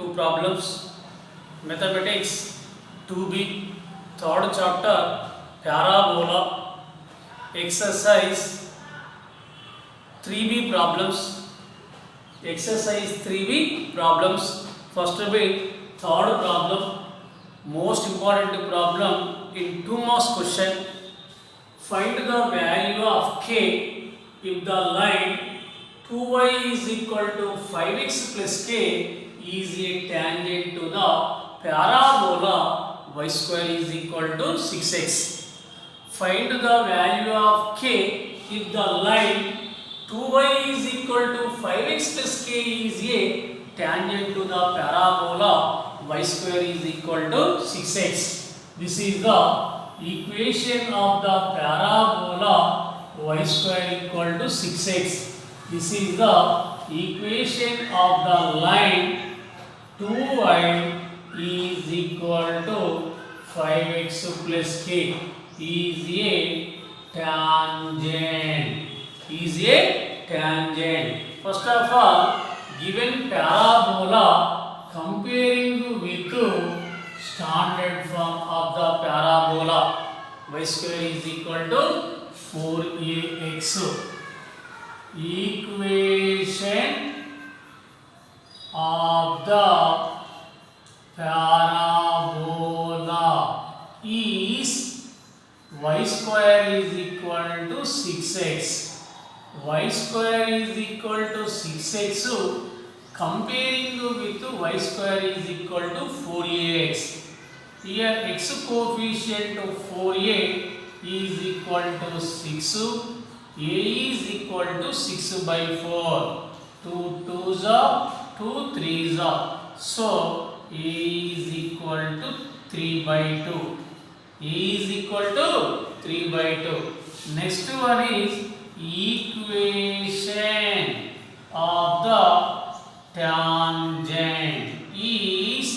two problems. Mathematics 2B, third chapter, parabola, exercise 3B problems. Exercise 3B problems. First bit, third problem, most important problem in 2 marks question. Find the value of k if the line 2y is equal to 5x plus k is a tangent to the parabola y square is equal to 6x. Find the value of k if the line 2y is equal to 5x plus k is a tangent to the parabola y square is equal to 6x. This is the equation of the parabola y square equal to 6x. This is the equation of the line 2y is equal to 5x plus k is a tangent. Is a tangent. First of all, given parabola, comparing with standard form of the parabola, y square is equal to 4ax. Equation of the parabola is y square is equal to 6x. Y square is equal to 6x. Comparing with y square is equal to 4ax. Here x coefficient of 4a is equal to 6. A is equal to 6 by 4. 2 2s are 2 3s are. So A is equal to 3 by 2. A is equal to 3 by 2. Next one is equation of the tangent is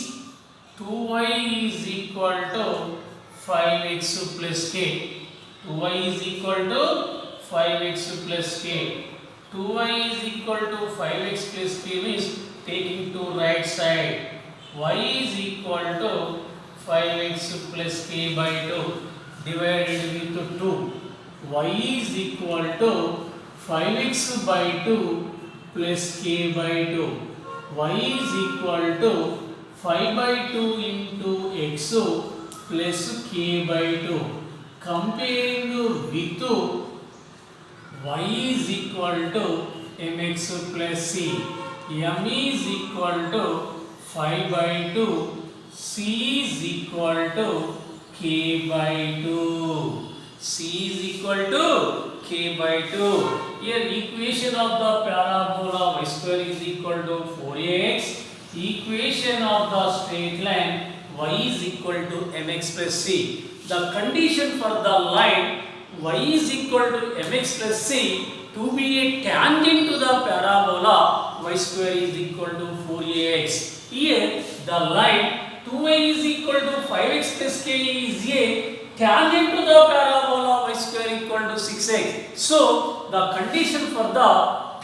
2y is equal to 5x plus k. 2y is equal to 5x plus k. 2y is equal to 5x plus k means taking to right side. Y is equal to 5x plus k by 2 divided with 2. Y is equal to 5x by 2 plus k by 2. Y is equal to 5 by 2 into x plus k by 2. Comparing with y is equal to mx plus c. M is equal to 5 by 2. C is equal to k by 2. C is equal to k by 2. Here equation of the parabola y square is equal to 4ax. Equation of the straight line y is equal to mx plus c. The condition for the line y is equal to mx plus c to be a tangent to the parabola y square is equal to 4ax. Here the line 2y is equal to 5x plus k is a tangent to the parabola y square equal to 6x. So the condition for the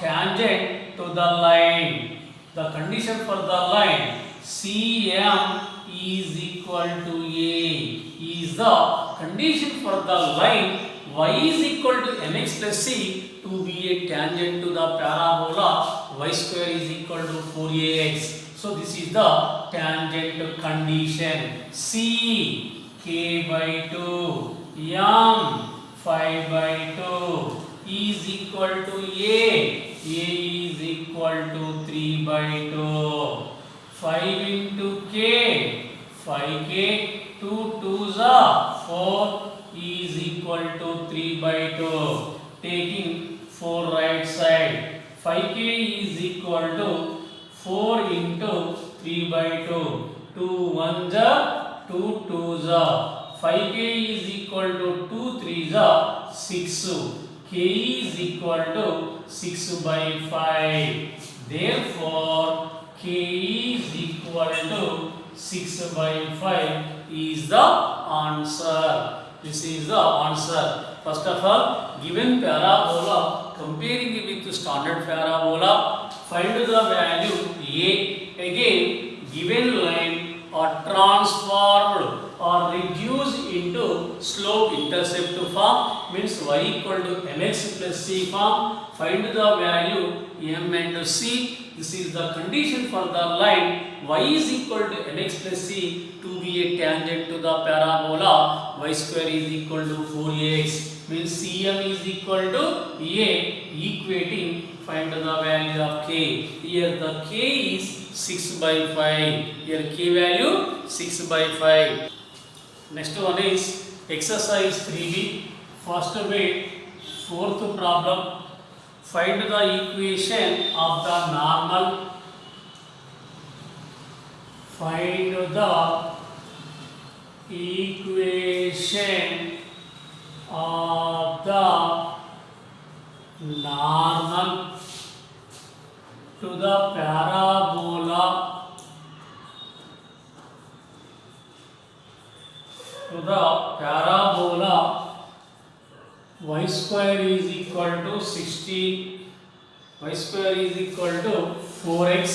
tangent to the line, the condition for the line CM is equal to A is the condition for the line y is equal to mx plus c to be a tangent to the parabola y square is equal to 4ax. So this is the tangent condition. C k by 2 m 5 by 2 is equal to A is equal to 3 by 2. 5 into k 5k 2 2s are 4 is equal to 3 by 2. Taking 4 right side. 5k is equal to 4 into 3 by 2. 2 1s are 2 2s are. 5k is equal to 2 3s are 6. K is equal to 6 by 5. Therefore, k is equal to 6 by 5 is the answer. This is the answer. First of all, given parabola, comparing it with standard parabola, find the value A. Again, given line are transformed or reduced into slope intercept form, means y equal to mx plus c form. Find the value m and c. This is the condition for the line y is equal to mx plus c to be a tangent to the parabola y square is equal to 4ax, means cm is equal to a, equating find the value of k. Here the k is 6 by 5. Here k value 6 by 5. Next one is exercise 3b. First way, fourth problem. Find the equation of the normal. Find the equation of the normal to the parabola y square is equal to 16, y square is equal to 4x,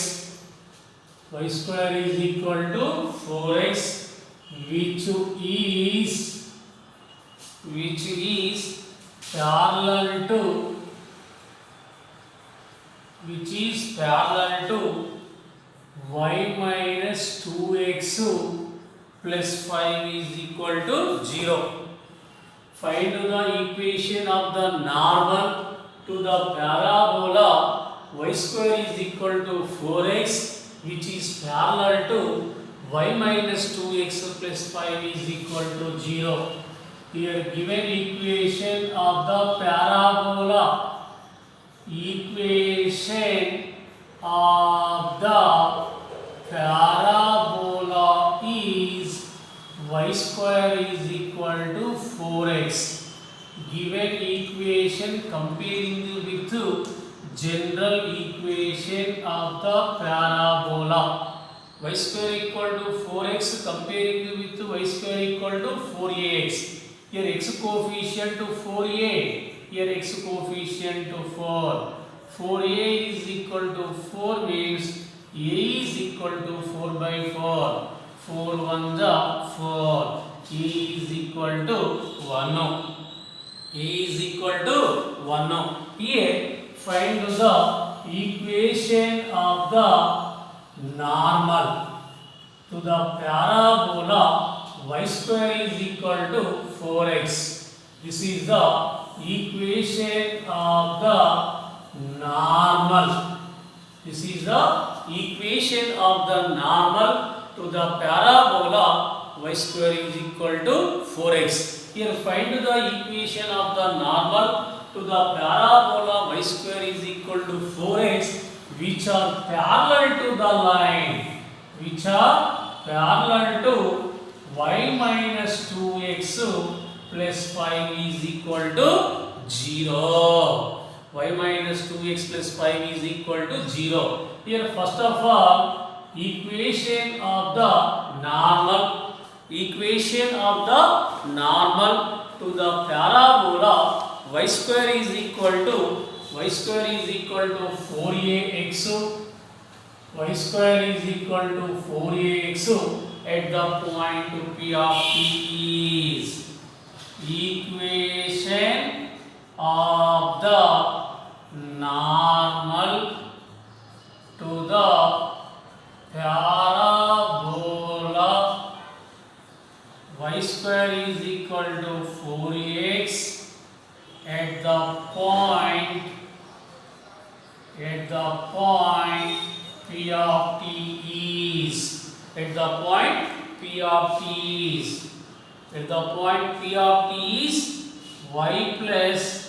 y square is equal to 4x, which is parallel to y minus 2x plus 5 is equal to 0. Find the equation of the normal to the parabola y square is equal to 4x, which is parallel to y minus 2x plus 5 is equal to 0. Here given equation of the parabola, is y square is equal to 4x. Given equation comparing with general equation of the parabola, y square equal to 4x comparing with y square equal to 4ax. Here x coefficient to 4a, here x coefficient to 4. 4a is equal to 4 means a is equal to 4 by 4. 4 1 4. A is equal to 1. A is equal to 1. Here find the equation of the normal to the parabola y square is equal to 4x. This is the equation of the normal. This is the equation of the normal to the parabola y square is equal to 4x. Here find the equation of the normal to the parabola y square is equal to 4x, which are parallel to the line, which are parallel to y minus 2x plus 5 is equal to 0. Y minus 2x plus 5 is equal to 0. Here first of all, equation of the normal to the parabola y square is equal to 4ax. Y square is equal to 4ax at the point P of T is equation of the normal to the parabola y square is equal to 4ax at the point P of T is at the point P of T is y plus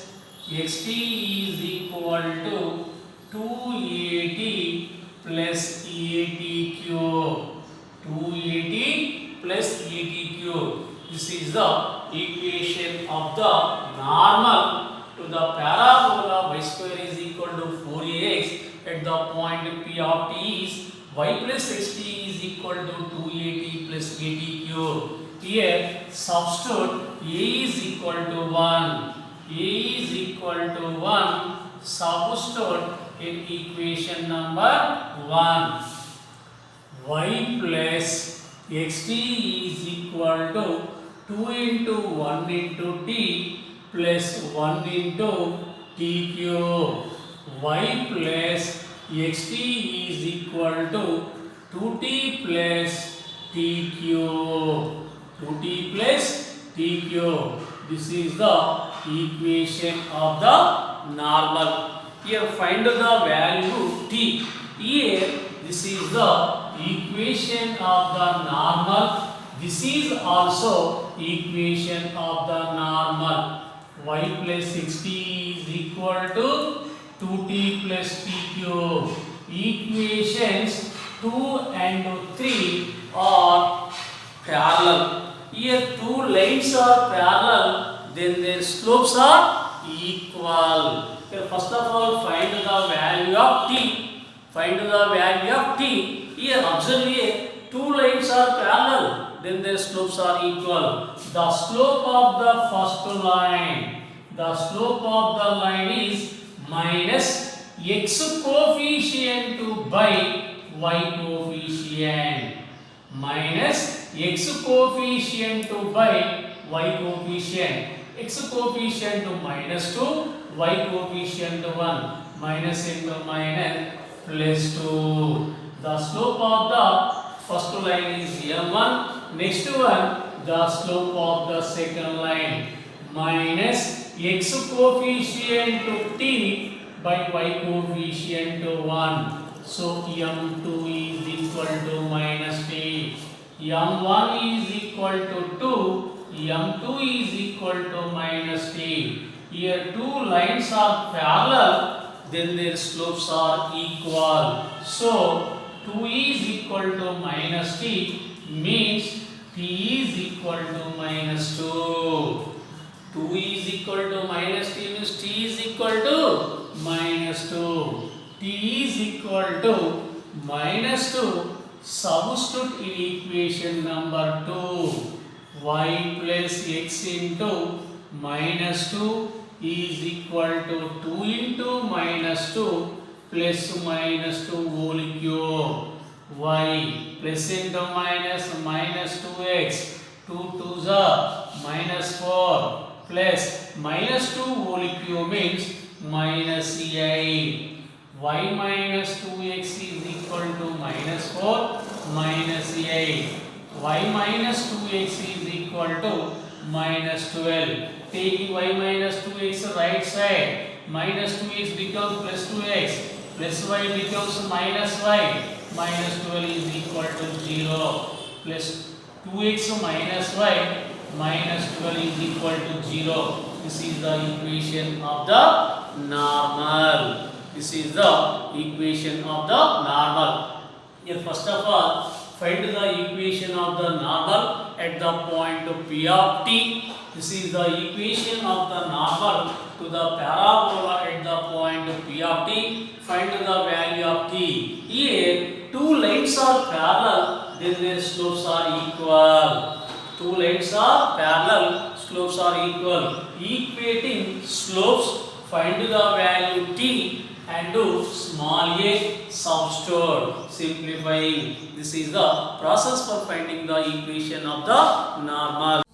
xt is equal to 2at plus 80 cube. 280 plus 80 cube. This is the equation of the normal to the parabola y square is equal to 4ax at the point P of T is y plus xt is equal to 280 plus 80 cube. Here substitute a is equal to 1. Substitute in equation number 1. y plus xt is equal to 2 into 1 into t plus 1 into t cube. Y plus xt is equal to 2t plus t cube. 2t plus t cube. This is the equation of the normal. Here find the value t. Here this is the equation of the normal. This is also equation of the normal. Y plus 60 is equal to 2t plus t cube. Equations 2 and 3 are parallel. Here two lines are parallel, then their slopes are equal. Here first of all find the value of t. Find the value of t. Here observe here two lines are parallel, then their slopes are equal. The slope of the first line, the slope of the line is minus x coefficient by y coefficient. Minus x coefficient by y coefficient. X coefficient minus 2, y coefficient 1. Minus into minus plus 2. The slope of the first line is m1. Next one, the slope of the second line. Minus x coefficient t by y coefficient 1. So m2 is equal to minus t. m1 is equal to 2. m2 is equal to minus t. Here two lines are parallel, then their slopes are equal. So 2 is equal to minus t means t is equal to minus 2. 2 is equal to minus t means t is equal to minus 2. T is equal to minus 2. Substitute in equation number 2. Y plus x into minus 2 is equal to 2 into minus 2 plus minus 2 whole cube. Y plus into minus minus 2x. 2 2s are minus 4 plus minus 2 whole cube means minus 8. Y minus 2x is equal to minus 4 minus 8. Y minus 2x is equal to minus 12. Taking y minus 2x right side, minus 2x becomes plus 2x, plus y becomes minus y, minus 12 is equal to 0, plus 2x minus y, minus 12 is equal to 0. This is the equation of the normal. This is the equation of the normal. Here first of all, find the equation of the normal at the point P of t. This is the equation of the normal to the parabola at the point P of t. Find the value of t. Here two lines are parallel, then their slopes are equal. Two lines are parallel, slopes are equal. Equating slopes, find the value t and do small a substitute, simplifying. This is the process for finding the equation of the normal.